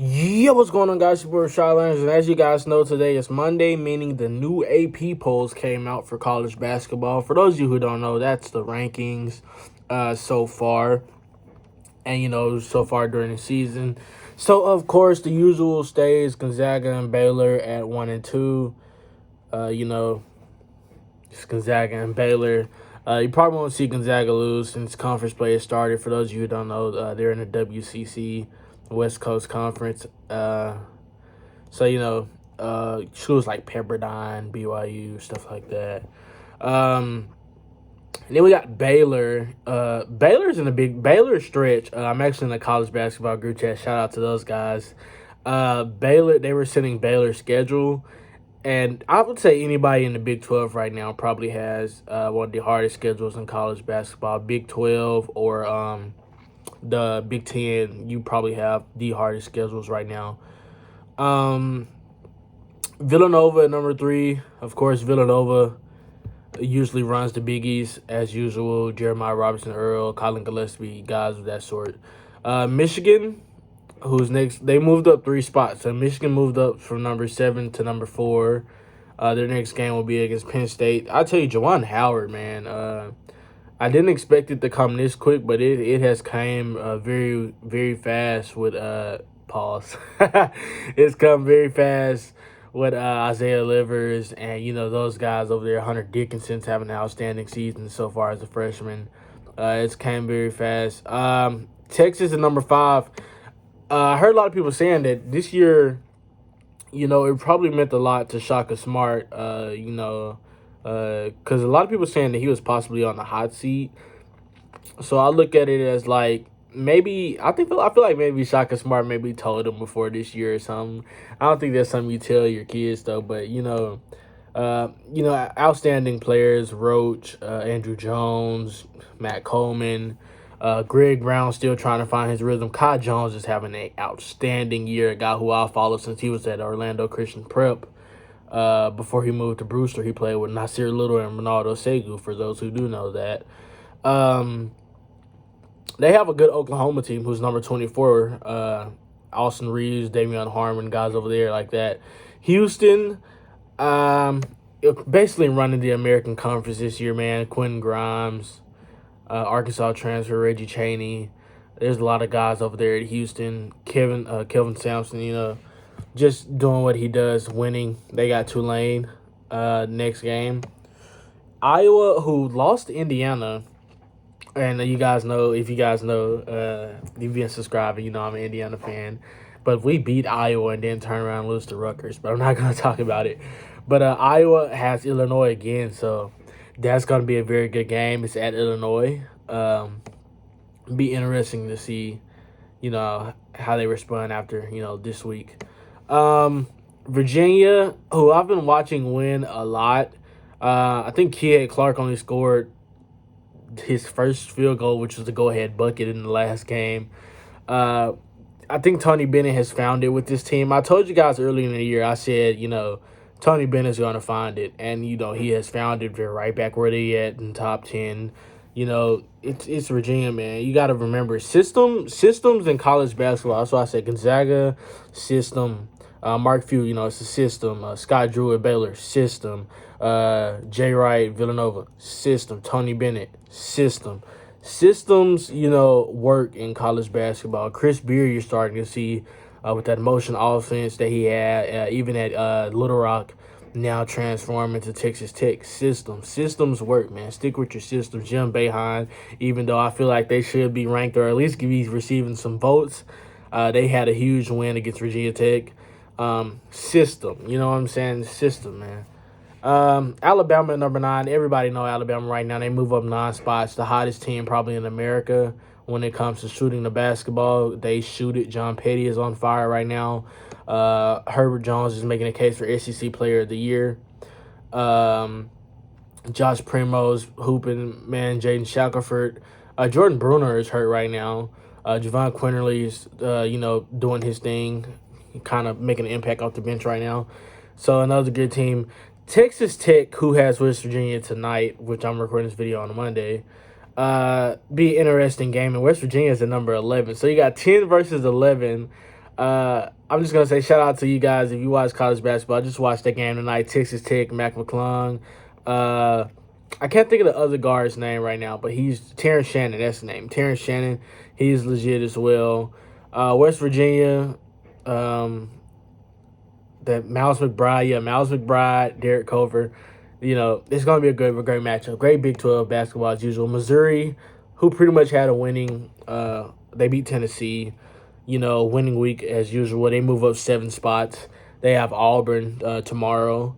Yeah, what's going on, guys? Your boy Rashad Leonard, and as you guys know, today is Monday, meaning the new AP polls came out for college basketball. For those of you who don't know, that's the rankings so far, and so far during the season. So, of course, the usual stays Gonzaga and Baylor at 1 and 2. You know, it's Gonzaga and Baylor. You probably won't see Gonzaga lose since conference play has started. For those of you who don't know, they're in the WCC, West Coast Conference. Schools like Pepperdine, BYU, stuff like that. And then we got Baylor. Baylor's in a big Baylor stretch. I'm actually in the college basketball group chat. Shout out to those guys. Baylor, they were sending Baylor's schedule. And I would say anybody in the Big 12 right now probably has one of the hardest schedules in college basketball. Big 12 or the Big 10, you probably have the hardest schedules right now. Villanova at number 3. Of course, Villanova usually runs the Big East as usual. Jeremiah Robinson Earl, Colin Gillespie, guys of that sort. Michigan, who's next? They moved up 3 spots. So Michigan moved up from number 7 to number 4. Their next game will be against Penn State. I tell you, Juwan Howard, man. I didn't expect it to come this quick, but it has came very, very fast with pause. It's come very fast with Isaiah Livers and, those guys over there. Hunter Dickinson's having an outstanding season so far as a freshman. It's came very fast. Texas at number 5. I heard a lot of people saying that this year, it probably meant a lot to Shaka Smart, because a lot of people saying that he was possibly on the hot seat. So I look at it as like maybe I feel like maybe Shaka Smart maybe told him before this year or something. I don't think that's something you tell your kids though, but outstanding players: Roach, Andrew Jones, Matt Coleman. Greg Brown still trying to find his rhythm. Kai Jones is having an outstanding year. A guy who I follow since he was at Orlando Christian Prep. Before he moved to Brewster, he played with Nasir Little and Ronaldo Segu, for those who do know that. They have a good Oklahoma team who's number 24. Austin Reeves, Damian Harmon, guys over there like that. Houston, basically running the American Conference this year, man. Quentin Grimes, Arkansas transfer Reggie Chaney. There's a lot of guys over there at Houston. Kelvin Sampson, just doing what he does, winning. They got Tulane next game. Iowa, who lost to Indiana, and if you guys know, you've been subscribing, I'm an Indiana fan. But if we beat Iowa and then turn around and lose to Rutgers, but I'm not going to talk about it. But Iowa has Illinois again, so that's going to be a very good game. It's at Illinois. Be interesting to see, how they respond after, this week. Virginia, who I've been watching win a lot. I think Kihei Clark only scored his first field goal, which was the go-ahead bucket in the last game. I think Tony Bennett has found it with this team. I told you guys earlier in the year, I said, Tony Bennett's going to find it. And, he has found it. They're right back where they at in top 10. It's Virginia, man. You got to remember, systems in college basketball. That's why I said Gonzaga, system. Mark Few, it's a system. Scott Drew at Baylor, system. Jay Wright, Villanova, system. Tony Bennett, system. Systems, work in college basketball. Chris Beard, you're starting to see with that motion offense that he had, even at Little Rock, now transform into Texas Tech. Systems work, man. Stick with your systems. Jim Boeheim, even though I feel like they should be ranked or at least be receiving some votes, they had a huge win against Virginia Tech. System, you know what I'm saying? System, man. Alabama at number 9. Everybody know Alabama right now. They move up 9 spots. The hottest team probably in America when it comes to shooting the basketball. They shoot it. John Petty is on fire right now. Herbert Jones is making a case for SEC Player of the Year. Josh Primo's hooping, man. Jaden Shackelford. Jordan Bruner is hurt right now. Javon Quinterly's, doing his thing, kind of making an impact off the bench right now. So another good team. Texas Tech, who has West Virginia tonight, which I'm recording this video on Monday, be an interesting game. And West Virginia is at number 11. So you got 10 versus 11. I'm just gonna say shout out to you guys if you watch college basketball. I just watched that game tonight. Texas Tech, Mac McClung. I can't think of the other guard's name right now, but he's Terrence Shannon. That's the name, Terrence Shannon. He's legit as well. West Virginia. That Miles McBride, Derek Culver. It's going to be a great matchup. Great Big 12 basketball as usual. Missouri, who pretty much had a winning, they beat Tennessee, winning week as usual. They move up 7 spots. They have Auburn tomorrow.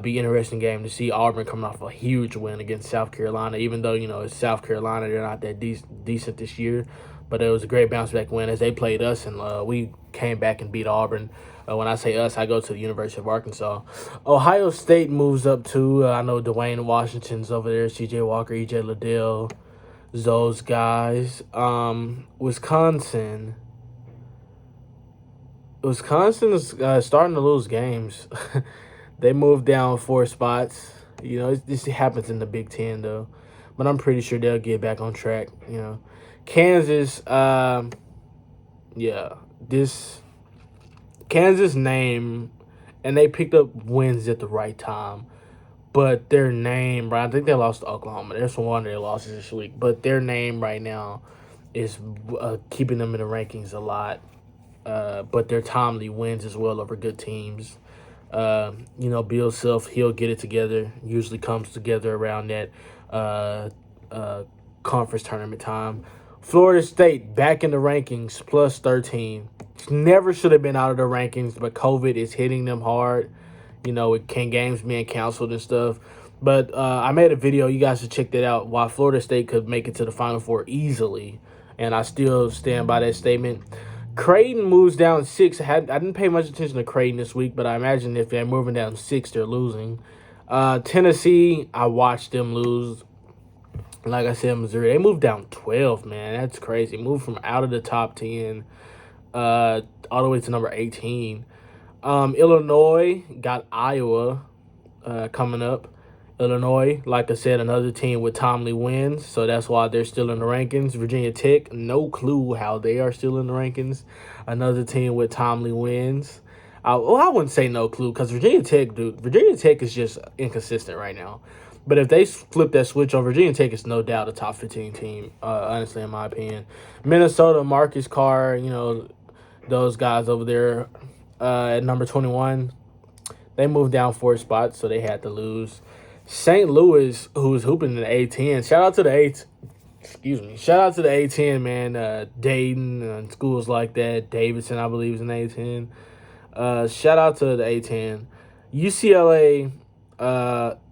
Be an interesting game to see Auburn coming off a huge win against South Carolina, even though, it's South Carolina. They're not that decent this year. But it was a great bounce-back win as they played us, and we came back and beat Auburn. When I say us, I go to the University of Arkansas. Ohio State moves up too. I know Dwayne Washington's over there, C.J. Walker, E.J. Liddell, those guys. Wisconsin is starting to lose games. They moved down 4 spots. This happens in the Big Ten, though. But I'm pretty sure they'll get back on track, Kansas, this Kansas name, and they picked up wins at the right time. But their name, right? I think they lost to Oklahoma. There's one of their losses this week. But their name right now is keeping them in the rankings a lot. But their timely wins as well over good teams. Bill Self, he'll get it together. Usually comes together around that conference tournament time. Florida State back in the rankings, plus 13. Never should have been out of the rankings, but COVID is hitting them hard. With games being canceled and stuff. But I made a video. You guys should check that out. Why Florida State could make it to the Final Four easily. And I still stand by that statement. Creighton moves down 6. I didn't pay much attention to Creighton this week, but I imagine if they're moving down 6, they're losing. Tennessee, I watched them lose. Like I said, Missouri, they moved down 12, man. That's crazy. Moved from out of the top 10 all the way to number 18. Illinois got Iowa coming up. Illinois, like I said, another team with timely wins, so that's why they're still in the rankings. Virginia Tech, no clue how they are still in the rankings. Another team with timely wins. I wouldn't say no clue because Virginia Tech is just inconsistent right now. But if they flip that switch on, Virginia Tech is no doubt a top 15 team, honestly, in my opinion. Minnesota, Marcus Carr, those guys over there at number 21, they moved down 4 spots, so they had to lose. St. Louis, who's hooping in the A10, shout out to the A10, man. Dayton and schools like that. Davidson, I believe, is in the A10. Shout out to the A10. UCLA,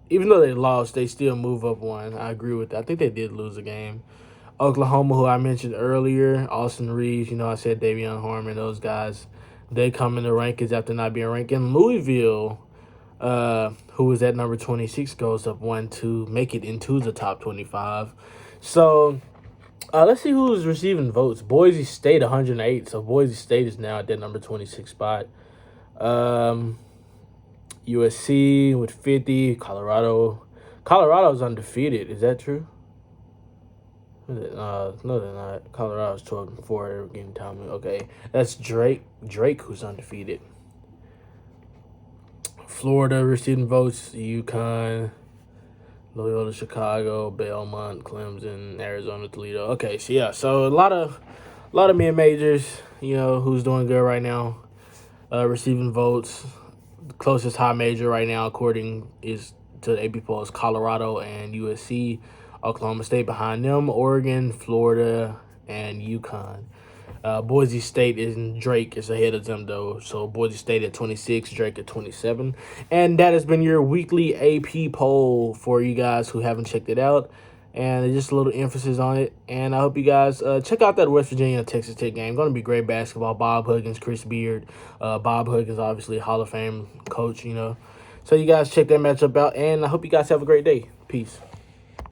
even though they lost, they still move up 1. I agree with that. I think they did lose a game. Oklahoma, who I mentioned earlier, Austin Reeves, I said Davion Harmon, those guys, they come in the rankings after not being ranked. And Louisville, who was at number 26, goes up 1 to make it into the top 25. So let's see who's receiving votes. Boise State, 108. So Boise State is now at that number 26 spot. USC with 50. Colorado's undefeated. Is that true? No, they're not. Colorado's 12-4. They're getting time. Okay, that's Drake who's undefeated. Florida receiving votes: UConn, Loyola Chicago, Belmont, Clemson, Arizona, Toledo. Okay, so a lot of mid-majors, who's doing good right now, receiving votes. The closest high major right now, according to the AP poll, is Colorado and USC. Oklahoma State behind them, Oregon, Florida, and UConn. Boise State Drake is ahead of them, though. So Boise State at 26, Drake at 27. And that has been your weekly AP poll for you guys who haven't checked it out. And just a little emphasis on it. And I hope you guys check out that West Virginia Texas Tech game. Going to be great basketball. Bob Huggins, Chris Beard. Bob Huggins, obviously, Hall of Fame coach, So you guys check that matchup out. And I hope you guys have a great day. Peace.